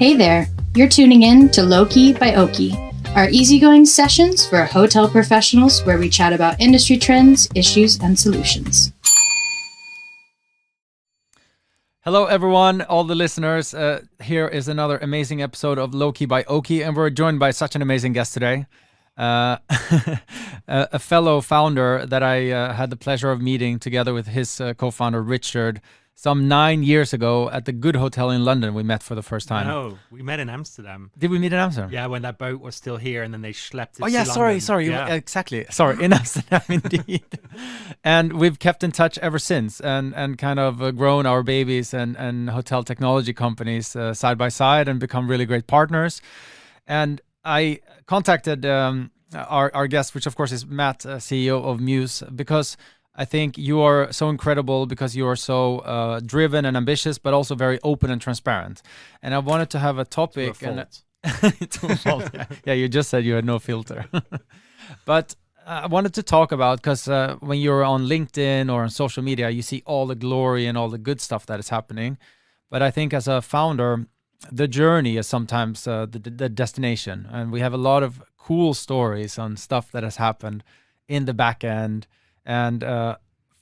Hey there, you're tuning in to LowKey by Oaky, our easygoing sessions for hotel professionals where we chat about industry trends, issues, and solutions. Hello, everyone, all the listeners. Here is another amazing episode of LowKey by Oaky, and we're joined by such an amazing guest today. A fellow founder that I had the pleasure of meeting together with his co-founder, Richard, some 9 years ago at the Good Hotel in London. We met for the first time. No, we met in Amsterdam. Did we meet in Amsterdam? Yeah, when that boat was still here and then they schlepped it Oh, yeah, to London. sorry. Yeah. Exactly. Sorry, in Amsterdam, indeed. And we've kept in touch ever since and kind of grown our babies and hotel technology companies side by side and become really great partners. And I contacted our guest, which of course is Matt, CEO of Mews, because I think you are so incredible because you are so driven and ambitious, but also very open and transparent. And I wanted to have a topic. To a fault. Yeah, you just said you had no filter. But I wanted to talk about, because when you're on LinkedIn or on social media, you see all the glory and all the good stuff that is happening. But I think as a founder, the journey is sometimes the destination. And we have a lot of cool stories on stuff that has happened in the back end. And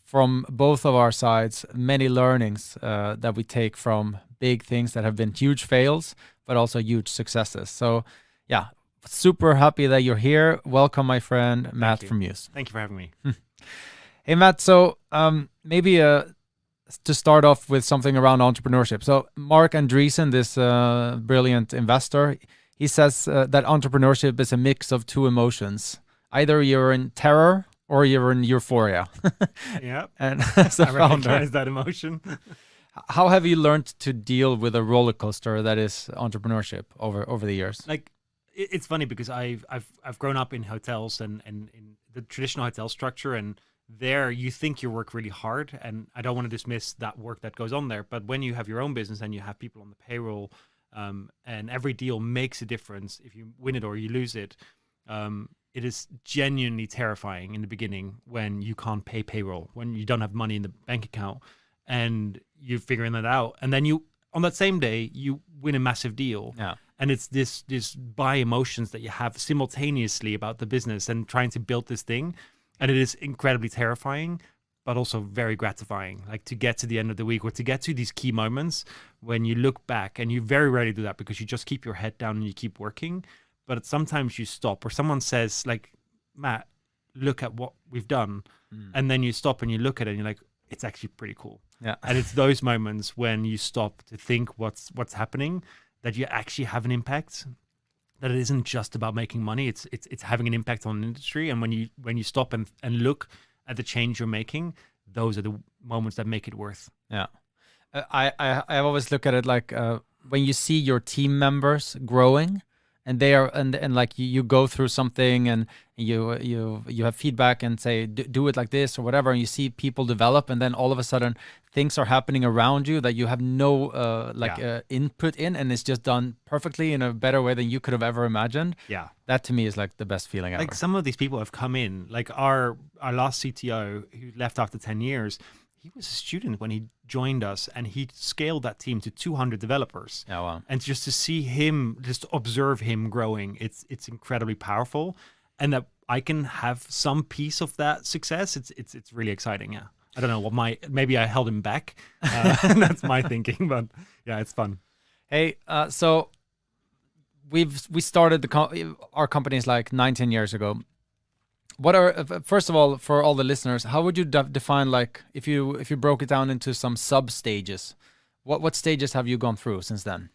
from both of our sides, many learnings that we take from big things that have been huge fails, but also huge successes. So, yeah, super happy that you're here. Welcome, my friend, Matt from Mews. Thank you for having me. Hey, Matt. So maybe to start off with something around entrepreneurship. So Mark Andreessen, this brilliant investor, he says that entrepreneurship is a mix of two emotions. Either you're in terror or you're in euphoria. Yeah. And as a I founder, recognize that emotion. how have you learned to deal with a roller coaster that is entrepreneurship over the years? Like, it's funny because I've grown up in hotels and in the traditional hotel structure, and there you think you work really hard, and I don't want to dismiss that work that goes on there, but when you have your own business and you have people on the payroll, and every deal makes a difference if you win it or you lose it, it is genuinely terrifying in the beginning when you can't pay payroll, when you don't have money in the bank account, and you're figuring that out. And then you, on that same day, you win a massive deal. Yeah. And it's this by emotions that you have simultaneously about the business and trying to build this thing. And it is incredibly terrifying, but also very gratifying. Like to get to the end of the week or to get to these key moments when you look back, and you very rarely do that because you just keep your head down and you keep working. But sometimes you stop, or someone says like, Matt, look at what we've done. And then you stop and you look at it and you're like, it's actually pretty cool. Yeah. And it's those moments when you stop to think what's happening, that you actually have an impact, that it isn't just about making money. It's having an impact on the industry. And when you stop and look at the change you're making, those are the moments that make it worth. Yeah. I always look at it like when you see your team members growing, and they are and like you go through something and you have feedback and say do it like this or whatever, and you see people develop, and then all of a sudden things are happening around you that you have no input in, and it's just done perfectly in a better way than you could have ever imagined. Yeah, that to me is like the best feeling ever. Like some of these people have come in, like our last CTO who left after 10 years. He was a student when he joined us, and he scaled that team to 200 developers. Oh, wow. And just to see him, just observe him growing, it's incredibly powerful. And that I can have some piece of that success, it's really exciting, yeah. I don't know maybe I held him back. That's my thinking, but yeah, it's fun. Hey, so we started our companies like 19 years ago. What are, first of all, for all the listeners, how would you define, like, if you broke it down into some sub stages, what stages have you gone through since then?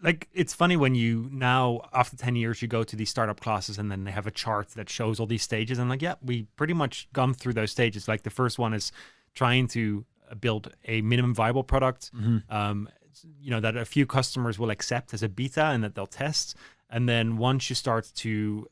Like, it's funny when you now, after 10 years, you go to these startup classes and then they have a chart that shows all these stages. And like, yeah, we pretty much gone through those stages. Like the first one is trying to build a minimum viable product, that a few customers will accept as a beta and that they'll test. And then once you start to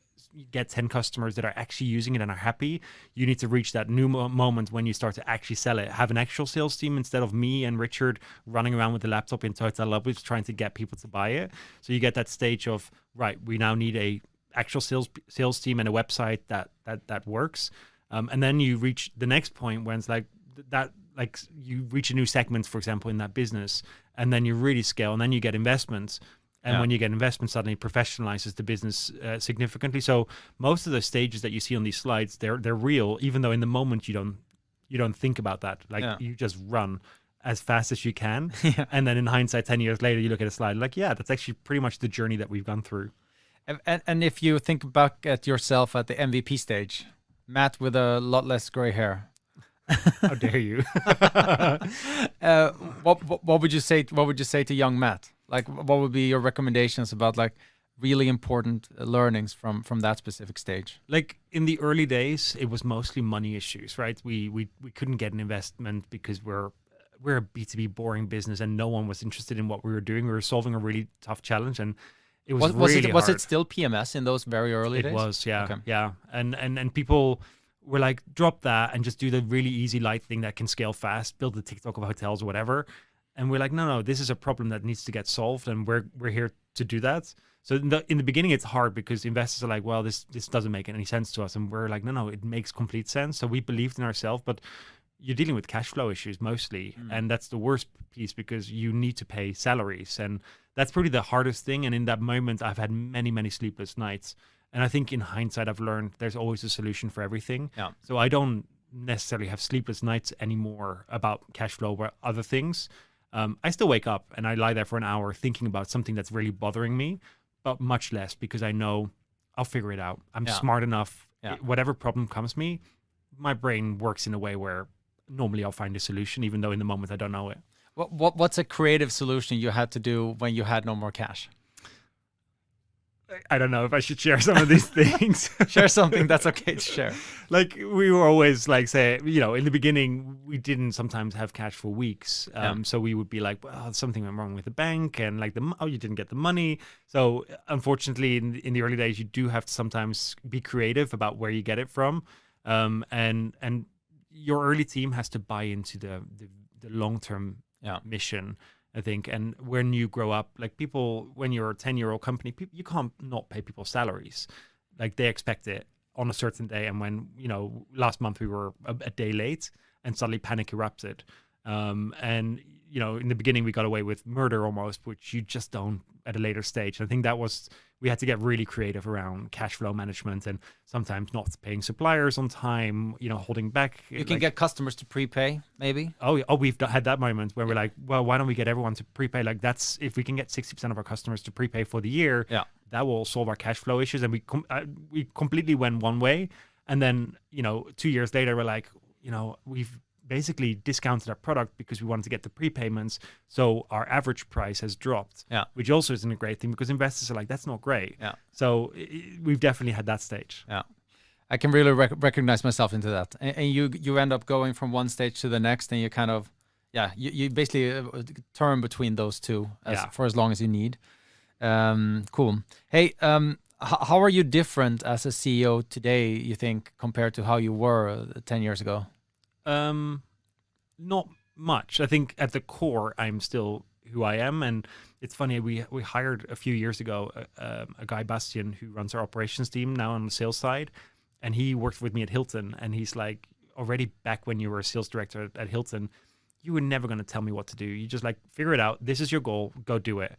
get 10 customers that are actually using it and are happy, you need to reach that new moment when you start to actually sell it. Have an actual sales team instead of me and Richard running around with the laptop in hotel lobbies trying to get people to buy it. So you get that stage of, right, we now need a actual sales team and a website that works. And then you reach the next point when it's like that, like you reach a new segment, for example, in that business, and then you really scale, and then you get investments. And when you get investment, suddenly it professionalizes the business significantly. So most of the stages that you see on these slides, they're real, even though in the moment you don't think about that. Like you just run as fast as you can. And then in hindsight, 10 years later, you look at a slide like, yeah, that's actually pretty much the journey that we've gone through. And if you think back at yourself at the MVP stage, Matt with a lot less gray hair. How dare you? What would you say? What would you say to young Matt? Like, what would be your recommendations about like really important learnings from that specific stage? Like in the early days, it was mostly money issues, right? We couldn't get an investment because we're a B2B boring business and no one was interested in what we were doing. We were solving a really tough challenge, and it was really was hard. it still PMS in those very early days? It was, yeah, okay. yeah. And people were like, drop that and just do the really easy light thing that can scale fast, build the TikTok of hotels or whatever. And we're like, no, this is a problem that needs to get solved, and we're here to do that. So in the beginning, it's hard because investors are like, well, this doesn't make any sense to us, and we're like, no, it makes complete sense. So we believed in ourselves, but you're dealing with cash flow issues mostly, and that's the worst piece because you need to pay salaries, and that's probably the hardest thing. And in that moment, I've had many sleepless nights, and I think in hindsight, I've learned there's always a solution for everything. Yeah. So I don't necessarily have sleepless nights anymore about cash flow or other things. I still wake up and I lie there for an hour thinking about something that's really bothering me, but much less because I know I'll figure it out. I'm smart enough. Whatever problem comes me, my brain works in a way where normally I'll find a solution, even though in the moment I don't know it. What's a creative solution you had to do when you had no more cash? I don't know if I should share some of these things. Share something that's okay to share. Like we were always like, say, in the beginning, we didn't sometimes have cash for weeks. So we would be like, well, something went wrong with the bank, and like, you didn't get the money. So unfortunately, in the early days, you do have to sometimes be creative about where you get it from. And your early team has to buy into the long-term mission, I think. And when you grow up, like people, when you're a 10-year-old company, you can't not pay people salaries. Like they expect it on a certain day. And when, last month we were a day late and suddenly panic erupted. And, in the beginning we got away with murder almost, which you just don't at a later stage. I think we had to get really creative around cash flow management and sometimes not paying suppliers on time, holding back. You can get customers to prepay, maybe? Oh, we've had that moment where we're like, well, why don't we get everyone to prepay? Like if we can get 60% of our customers to prepay for the year, that will solve our cash flow issues. And we completely went one way. And then, 2 years later, we're like, we've basically discounted our product because we wanted to get the prepayments. So our average price has dropped, which also isn't a great thing because investors are like, that's not great. Yeah. So we've definitely had that stage. Yeah. I can really recognize myself into that. And you end up going from one stage to the next, and you kind of, you basically turn between those two for as long as you need. Cool. Hey, how are you different as a CEO today, you think, compared to how you were 10 years ago? Not much. I think at the core, I'm still who I am. And it's funny, we hired a few years ago a guy, Bastian, who runs our operations team now on the sales side. And he worked with me at Hilton. And he's like, already back when you were a sales director at Hilton, you were never going to tell me what to do. You just like, figure it out. This is your goal. Go do it.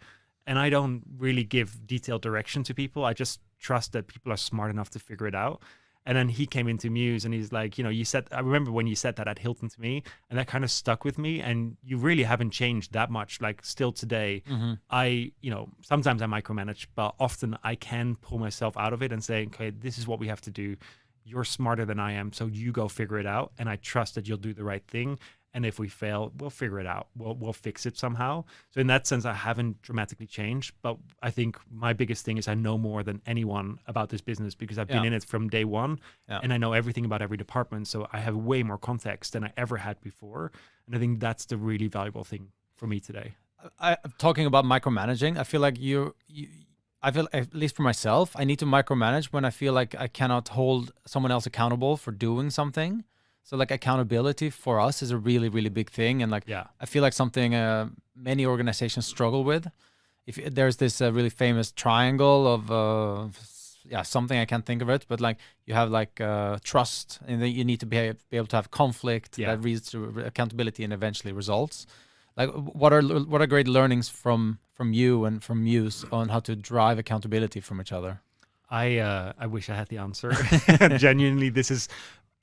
And I don't really give detailed direction to people. I just trust that people are smart enough to figure it out. And then he came into Mews and he's like, I remember when you said that at Hilton to me, and that kind of stuck with me. And you really haven't changed that much. Like still today, sometimes I micromanage, but often I can pull myself out of it and say, okay, this is what we have to do. You're smarter than I am, so you go figure it out. And I trust that you'll do the right thing. And if we fail, we'll figure it out. We'll fix it somehow. So in that sense, I haven't dramatically changed. But I think my biggest thing is I know more than anyone about this business because I've been in it from day one. And I know everything about every department. So I have way more context than I ever had before. And I think that's the really valuable thing for me today. Talking about micromanaging, I feel like I feel, at least for myself, I need to micromanage when I feel like I cannot hold someone else accountable for doing something. So like accountability for us is a really, really big thing. And like, I feel like something many organizations struggle with. If there's this really famous triangle of something, I can't think of it, but like you have like trust, and then you need to be able to have conflict that leads to accountability and eventually results. Like, what are great learnings from you and from Mews on how to drive accountability from each other? I wish I had the answer. Genuinely, this is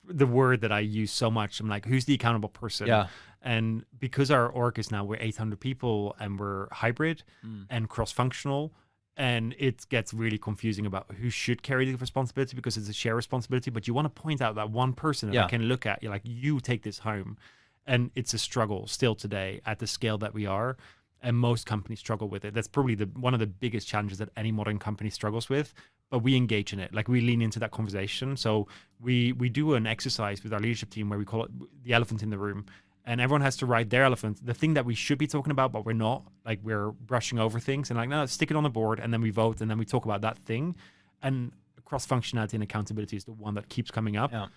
the word that I use so much. I'm like, who's the accountable person? Yeah. And because our org is now, we're 800 people and we're hybrid and cross-functional, and it gets really confusing about who should carry the responsibility because it's a shared responsibility, but you want to point out that one person that I can look at. You're like, you take this home. And it's a struggle still today at the scale that we are. And most companies struggle with it. That's probably one of the biggest challenges that any modern company struggles with. But we engage in it. Like, we lean into that conversation. So we do an exercise with our leadership team where we call it the elephant in the room. And everyone has to write their elephant, the thing that we should be talking about, but we're not. Like, we're brushing over things and like, no, stick it on the board, and then we vote, and then we talk about that thing. And cross-functionality and accountability is the one that keeps coming up. Yeah.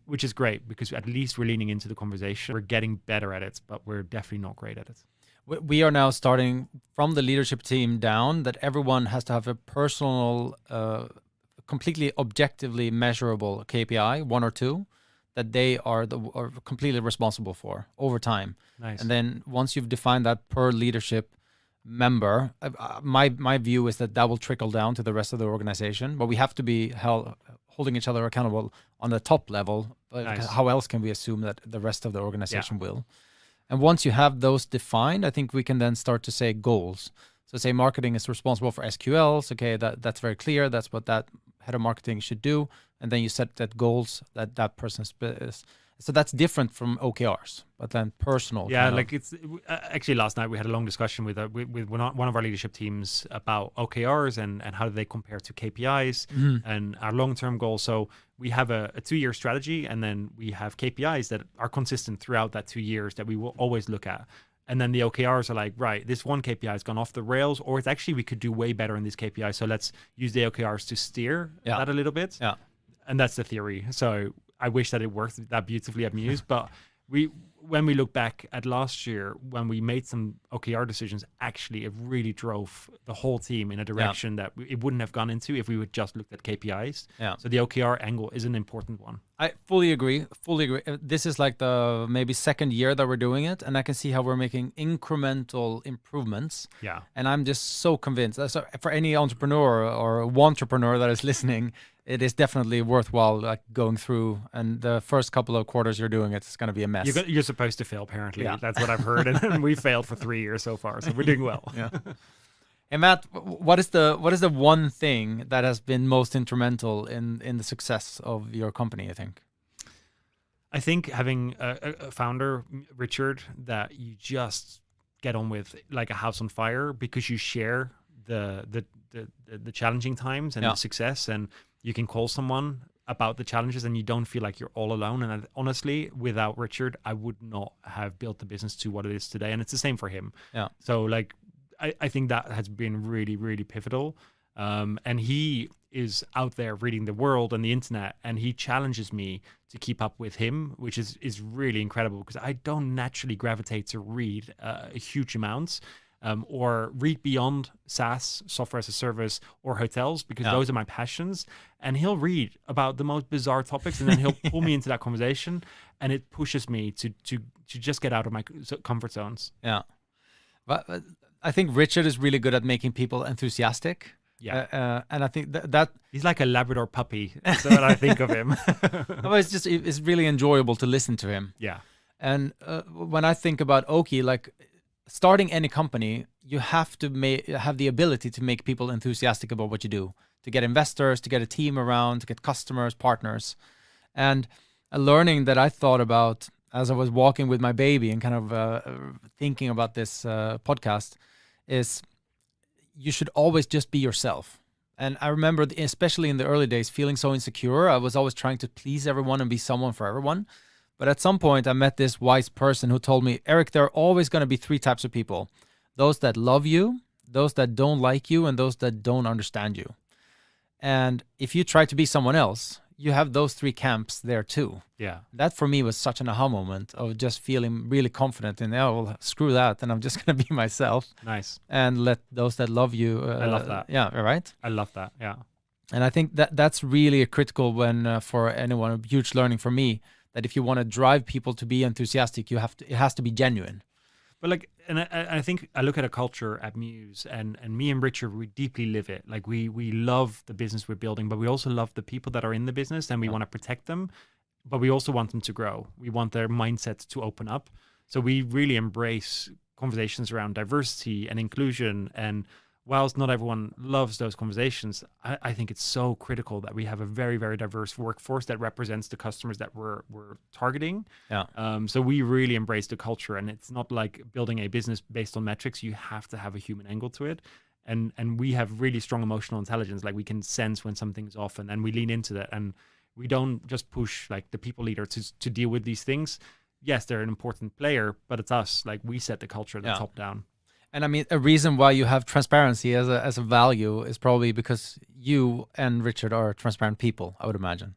Which is great because at least we're leaning into the conversation. We're getting better at it, but we're definitely not great at it. We are now starting from the leadership team down that everyone has to have a personal, completely objectively measurable KPI, 1 or 2, that they are completely responsible for over time. Nice. And then once you've defined that per leadership member, my view is that will trickle down to the rest of the organization. But we have to be holding each other accountable on the top level. Nice. How else can we assume that the rest of the organization will? And once you have those defined, I think we can then start to say goals. So say marketing is responsible for SQLs. Okay, that's very clear. That's what that head of marketing should do. And then you set that goals that person is. So that's different from OKRs, but then personal. Yeah, like it's actually last night we had a long discussion with one of our leadership teams about OKRs and how do they compare to KPIs and our long-term goals. So we have a 2-year strategy, and then we have KPIs that are consistent throughout that 2 years that we will always look at. And then the OKRs are like, right, this one KPI has gone off the rails, or it's actually we could do way better in this KPI. So let's use the OKRs to steer that a little bit. Yeah, and that's the theory. So I wish that it worked that beautifully at Mews, but when we look back at last year, when we made some OKR decisions, actually it really drove the whole team in a direction that it wouldn't have gone into if we would just looked at KPIs. Yeah. So the OKR angle is an important one. I fully agree. This is like the maybe second year that we're doing it, and I can see how we're making incremental improvements. Yeah. And I'm just so convinced. So for any entrepreneur or wantrepreneur that is listening, it is definitely worthwhile going through. And the first couple of quarters you're doing it's going to be a mess. You're supposed to fail, apparently. Yeah. That's what I've heard, and we failed for 3 years so far, so we're doing well. Yeah. Hey Matt, what is the one thing that has been most instrumental in the success of your company, I think? I think having a founder, Richard, that you just get on with like a house on fire because you share the challenging times and the success, and you can call someone about the challenges and you don't feel like you're all alone. And honestly, without Richard, I would not have built the business to what it is today. And it's the same for him. Yeah. So like, I think that has been really, really pivotal. And he is out there reading the world and the internet, and he challenges me to keep up with him, which is really incredible because I don't naturally gravitate to read huge amounts. Or read beyond SaaS, software as a service, or hotels, because those are my passions. And he'll read about the most bizarre topics, and then he'll pull me into that conversation, and it pushes me to just get out of my comfort zones. Yeah, but I think Richard is really good at making people enthusiastic. Yeah, and I think that he's like a Labrador puppy. That's what I think of him. It's really enjoyable to listen to him. Yeah, and when I think about Oaky, like, starting any company, you have to have the ability to make people enthusiastic about what you do, to get investors, to get a team around, to get customers, partners. And a learning that I thought about as I was walking with my baby and kind of thinking about this podcast is you should always just be yourself. And I remember, especially in the early days, feeling so insecure. I was always trying to please everyone and be someone for everyone. But at some point, I met this wise person who told me, Erik, there are always going to be 3 types of people. Those that love you, those that don't like you, and those that don't understand you. And if you try to be someone else, you have those 3 camps there too. Yeah. That for me was such an aha moment of just feeling really confident in, well, screw that, and I'm just going to be myself. Nice. And let those that love you. I love that. Yeah, right? I love that, yeah. And I think that's really a critical when for anyone, a huge learning for me, that if you want to drive people to be enthusiastic, it has to be genuine. But like, and I think I look at a culture at Mews, and me and Richard, we deeply live it. Like we love the business we're building, but we also love the people that are in the business, and we want to protect them, but we also want them to grow. We want their mindset to open up. So we really embrace conversations around diversity and inclusion. And whilst not everyone loves those conversations, I think it's so critical that we have a very, very diverse workforce that represents the customers that we're targeting. So we really embrace the culture, and it's not like building a business based on metrics. You have to have a human angle to it. And we have really strong emotional intelligence. Like we can sense when something's off, and we lean into that. And we don't just push like the people leader to deal with these things. Yes, they're an important player, but it's us. Like we set the culture the top down. And I mean, a reason why you have transparency as a value is probably because you and Richard are transparent people, I would imagine.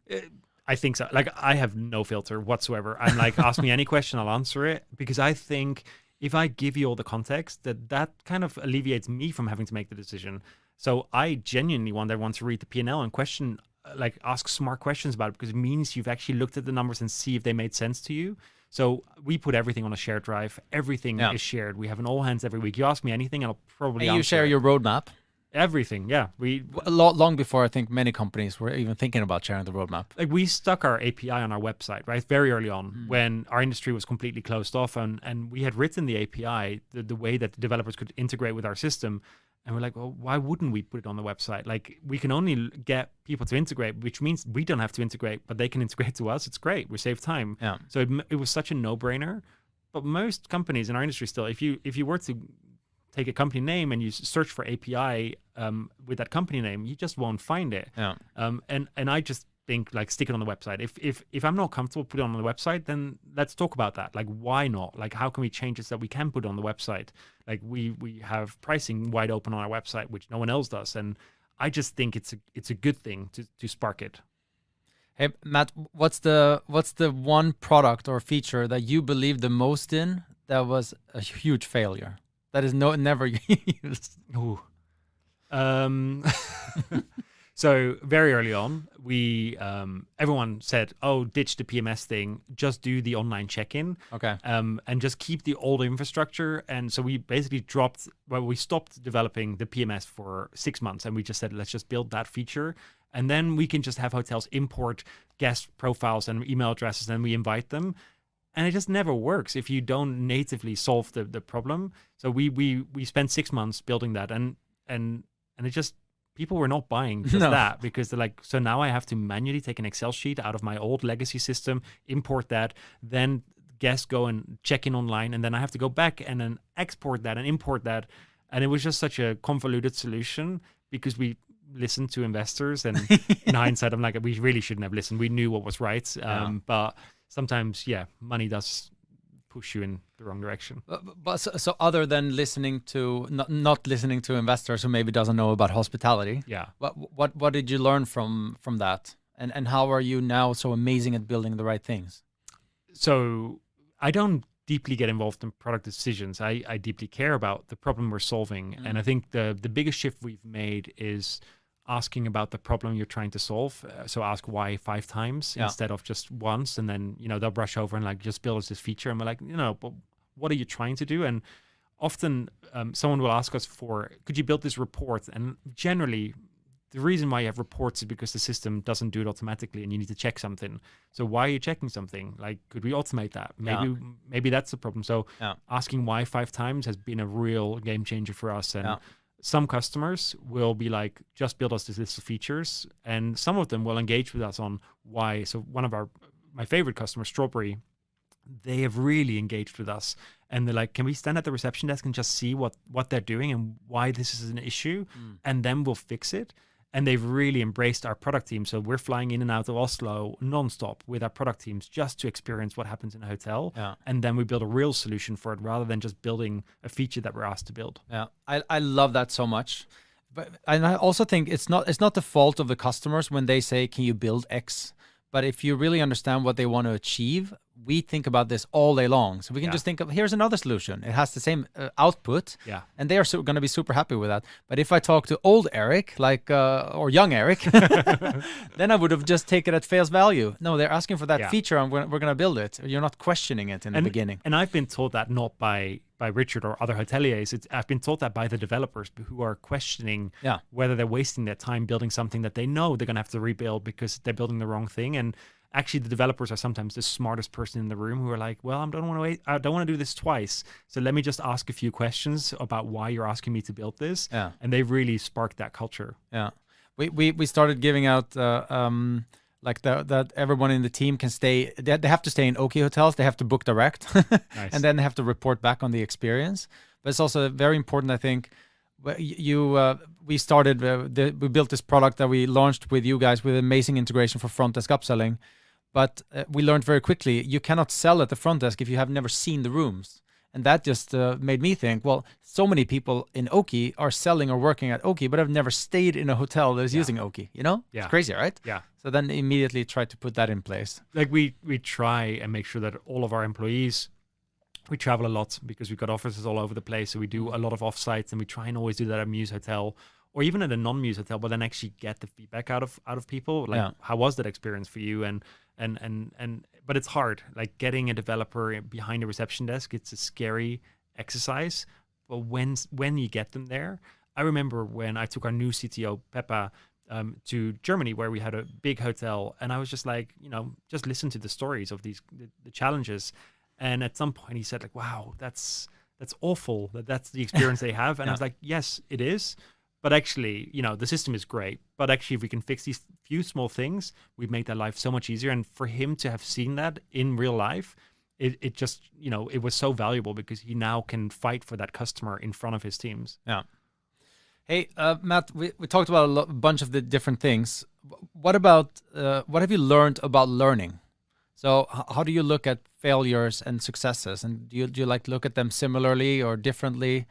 I think so. Like I have no filter whatsoever. I'm like, ask me any question, I'll answer it, because I think if I give you all the context, that kind of alleviates me from having to make the decision. So I genuinely want everyone to read the P&L and question, like ask smart questions about it, because it means you've actually looked at the numbers and see if they made sense to you. So we put everything on a shared drive. Everything is shared. We have an all hands every week. You ask me anything, and I'll probably answer you share it. your roadmap. Everything, yeah. We long before I think many companies were even thinking about sharing the roadmap. Like we stuck our API on our website, right? Very early on when our industry was completely closed off, and we had written the API, the way that the developers could integrate with our system. And we're like, well, why wouldn't we put it on the website? Like we can only get people to integrate, which means we don't have to integrate, but they can integrate to us. It's great. We save time. Yeah. So it was such a no-brainer. But most companies in our industry still, if you were to take a company name and you search for API with that company name, you just won't find it. Yeah. And I just think like stick it on the website. If I'm not comfortable put it on the website, then let's talk about that. Like why not? Like how can we change it so that we can put it on the website? Like we have pricing wide open on our website, which no one else does. And I just think it's a good thing to spark it. Hey Matt, what's the one product or feature that you believed the most in that was a huge failure? That is never used. Ooh. So very early on, we everyone said, "Oh, ditch the PMS thing. Just do the online check-in. Okay. And just keep the old infrastructure." And so we basically we stopped developing the PMS for 6 months, and we just said, "Let's just build that feature, and then we can just have hotels import guest profiles and email addresses, and we invite them." And it just never works if you don't natively solve the problem. So we spent 6 months building that, and it just. People were not buying just that, because they're like, so now I have to manually take an Excel sheet out of my old legacy system, import that, then guests go and check in online, and then I have to go back and then export that and import that. And it was just such a convoluted solution because we listened to investors. And in hindsight, I'm like, we really shouldn't have listened. We knew what was right. But sometimes, money does push you in the wrong direction. But so other than listening to not listening to investors who maybe doesn't know about hospitality, what did you learn from that, and how are you now so amazing at building the right things? So I don't deeply get involved in product decisions. I deeply care about the problem we're solving, and I think the biggest shift we've made is asking about the problem you're trying to solve. So ask why 5 times instead of just once, and then they'll brush over and like just build us this feature, and we're like, but what are you trying to do? And often someone will ask us could you build this report? And generally the reason why you have reports is because the system doesn't do it automatically and you need to check something. So why are you checking something? Like, could we automate that? Maybe that's the problem. So asking why 5 times has been a real game changer for us. And some customers will be like, just build us this list of features. And some of them will engage with us on why. So one of my favorite customers, Strawberry, they have really engaged with us. And they're like, can we stand at the reception desk and just see what they're doing and why this is an issue? And then we'll fix it. And they've really embraced our product team. So we're flying in and out of Oslo nonstop with our product teams just to experience what happens in a hotel. And then we build a real solution for it rather than just building a feature that we're asked to build. I love that so much. And I also think it's not the fault of the customers when they say, can you build X? But if you really understand what they want to achieve, we think about this all day long. So we can Yeah. just think of, here's another solution. It has the same output, Yeah. and they are going to be super happy with that. But if I talk to old Erik, like or young Erik, then I would have just taken it at face value. No, they're asking for that Yeah. feature, and we're going to build it. You're not questioning it in the beginning. And I've been told that not by Richard or other hoteliers. I've been told that by the developers who are questioning whether they're wasting their time building something that they know they're going to have to rebuild because they're building the wrong thing. And actually, the developers are sometimes the smartest person in the room who are like, well, I don't want to do this twice. So let me just ask a few questions about why you're asking me to build this. Yeah. And they really sparked that culture. Yeah. We started giving out like that everyone in the team can stay. They have to stay in Oaky hotels. They have to book direct, Nice. and then they have to report back on the experience. But it's also very important, I think. We started. We built this product that we launched with you guys with amazing integration for front desk upselling. But we learned very quickly you cannot sell at the front desk if you have never seen the rooms. And that just made me think, well, so many people in Oaky are selling or working at Oaky, but have never stayed in a hotel that is using Oaky, you know? Yeah. It's crazy, right? Yeah. So then immediately try to put that in place. Like we try and make sure that all of our employees, we travel a lot because we've got offices all over the place. So we do a lot of offsites, and we try and always do that at Mews Hotel or even at a non-Mews hotel, but then actually get the feedback out of people. Like, how was that experience for you? And but it's hard. Like getting a developer behind a reception desk, it's a scary exercise. But when you get them there, I remember when I took our new CTO Peppa to Germany, where we had a big hotel, and I was just like, just listen to the stories of the challenges. And at some point he said like, wow, that's awful. That's the experience they have. And I was like, yes, it is. But actually, the system is great. But actually, if we can fix these few small things, we'd make their life so much easier. And for him to have seen that in real life, it just, it was so valuable because he now can fight for that customer in front of his teams. Yeah. Hey, Matt, we talked about a bunch of the different things. What about, what have you learned about learning? So how do you look at failures and successes? And do you like look at them similarly or differently?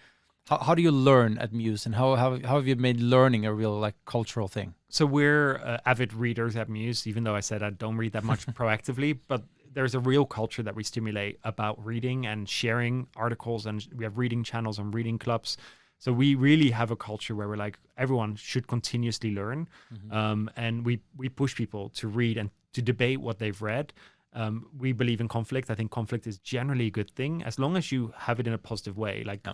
How do you learn at Mews, and how have you made learning a real like cultural thing? So we're avid readers at Mews, even though I said I don't read that much proactively, but there's a real culture that we stimulate about reading and sharing articles, and we have reading channels and reading clubs. So we really have a culture where we're like, everyone should continuously learn. And we push people to read and to debate what they've read. We believe in conflict. I think conflict is generally a good thing, as long as you have it in a positive way. Like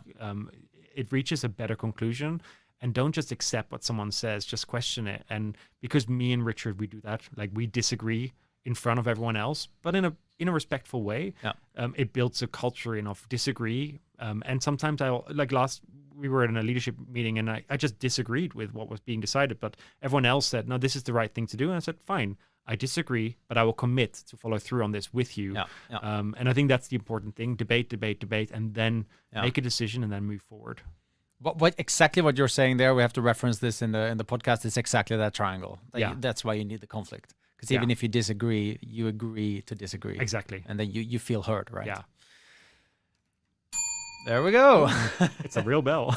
it reaches a better conclusion, and don't just accept what someone says, just question it. And because me and Richard, we do that, like we disagree in front of everyone else, but in a respectful way. It builds a culture of disagree. And sometimes we were in a leadership meeting, and I just disagreed with what was being decided, but everyone else said, no, this is the right thing to do. And I said, fine, I disagree, but I will commit to follow through on this with you. And I think that's the important thing. Debate, and then make a decision and then move forward. What exactly what you're saying there, we have to reference this in the podcast, is exactly that triangle. That's why you need the conflict. Because even if you disagree, you agree to disagree. Exactly. And then you feel heard, right? Yeah. There we go. It's a real bell.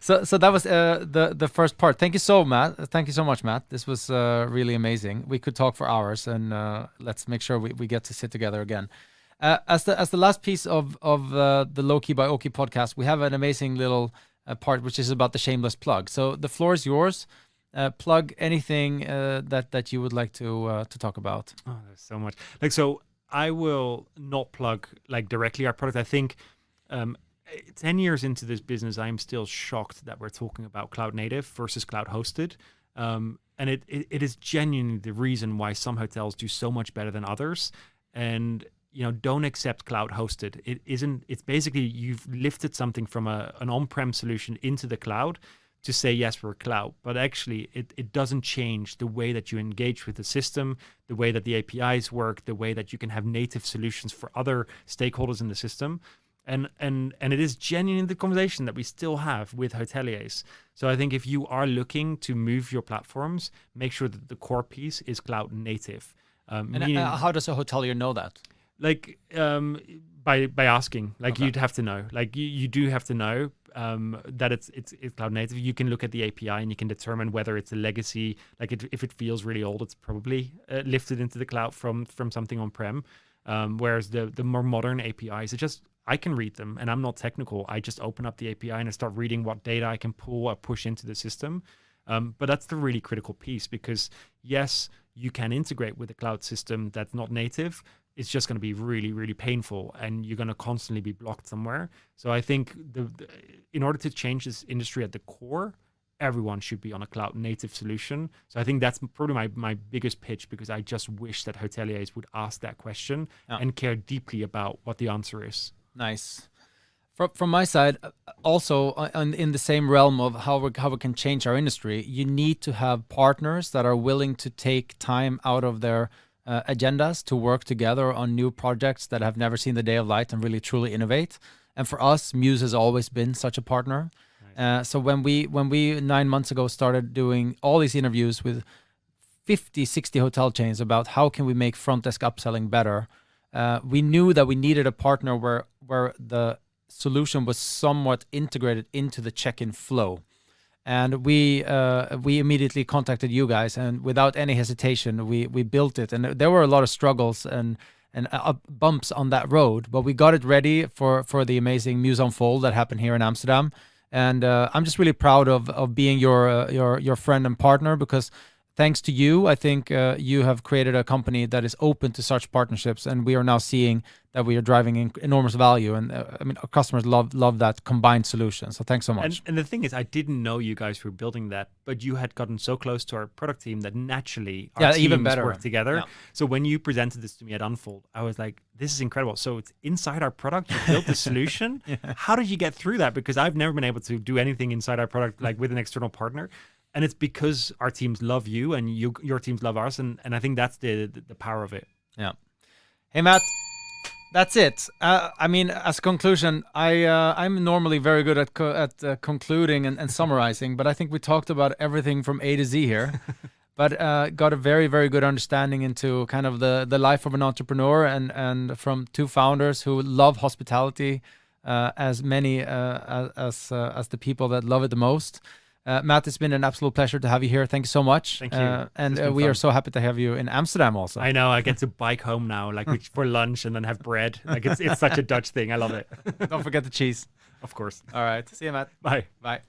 So that was the first part. Thank you so much, Matt. This was really amazing. We could talk for hours, and let's make sure we get to sit together again. As the last piece of the LowKey by Oaky podcast, we have an amazing little part which is about the shameless plug. So the floor is yours. Plug anything that you would like to talk about. Oh, there's so much. So I will not plug directly our product. I think 10 years into this business, I'm still shocked that we're talking about cloud native versus cloud hosted. And it is genuinely the reason why some hotels do so much better than others. And don't accept cloud hosted. It's basically you've lifted something from an on-prem solution into the cloud to say, yes, we're cloud. But actually, it doesn't change the way that you engage with the system, the way that the APIs work, the way that you can have native solutions for other stakeholders in the system. And it is genuinely the conversation that we still have with hoteliers. So I think if you are looking to move your platforms, make sure that the core piece is cloud native. How does a hotelier know that? Like by asking, like you'd have to know, like you do have to know that it's cloud native. You can look at the API and you can determine whether it's a legacy. Like if it feels really old, it's probably lifted into the cloud from something on-prem. Whereas the more modern APIs, I can read them and I'm not technical. I just open up the API and I start reading what data I can pull or push into the system. But that's the really critical piece, because yes, you can integrate with a cloud system that's not native. It's just going to be really, really painful and you're going to constantly be blocked somewhere. So I think in order to change this industry at the core, everyone should be on a cloud native solution. So I think that's probably my biggest pitch, because I just wish that hoteliers would ask that question and care deeply about what the answer is. Nice. From my side, also in the same realm of how we can change our industry, you need to have partners that are willing to take time out of their agendas to work together on new projects that have never seen the day of light and really truly innovate. And for us, Mews has always been such a partner. Nice. So when we 9 months ago started doing all these interviews with 50, 60 hotel chains about how can we make front desk upselling better, we knew that we needed a partner where the solution was somewhat integrated into the check-in flow. And we immediately contacted you guys, and without any hesitation, we built it. And there were a lot of struggles and bumps on that road, but we got it ready for the amazing Mews Unfold that happened here in Amsterdam. And I'm just really proud of being your friend and partner, because thanks to you, I think you have created a company that is open to such partnerships, and we are now seeing that we are driving enormous value. And I mean, our customers love that combined solution. So thanks so much. And the thing is, I didn't know you guys were building that, but you had gotten so close to our product team that naturally our teams even better work together. Yeah. So when you presented this to me at Unfold, I was like, this is incredible. So it's inside our product. You built the solution. Yeah. How did you get through that? Because I've never been able to do anything inside our product like with an external partner. And it's because our teams love you and your teams love us. And I think that's the power of it. Yeah. Hey, Matt, that's it. I mean, as a conclusion, I'm normally very good at concluding and summarizing, but I think we talked about everything from A to Z here. But got a very, very good understanding into kind of the life of an entrepreneur, and from two founders who love hospitality as many as the people that love it the most. Matt, it's been an absolute pleasure to have you here. Thank you so much. Thank you. And we are so happy to have you in Amsterdam also. I know. I get to bike home now, like for lunch, and then have bread. Like it's such a Dutch thing. I love it. Don't forget the cheese. Of course. All right. See you, Matt. Bye. Bye.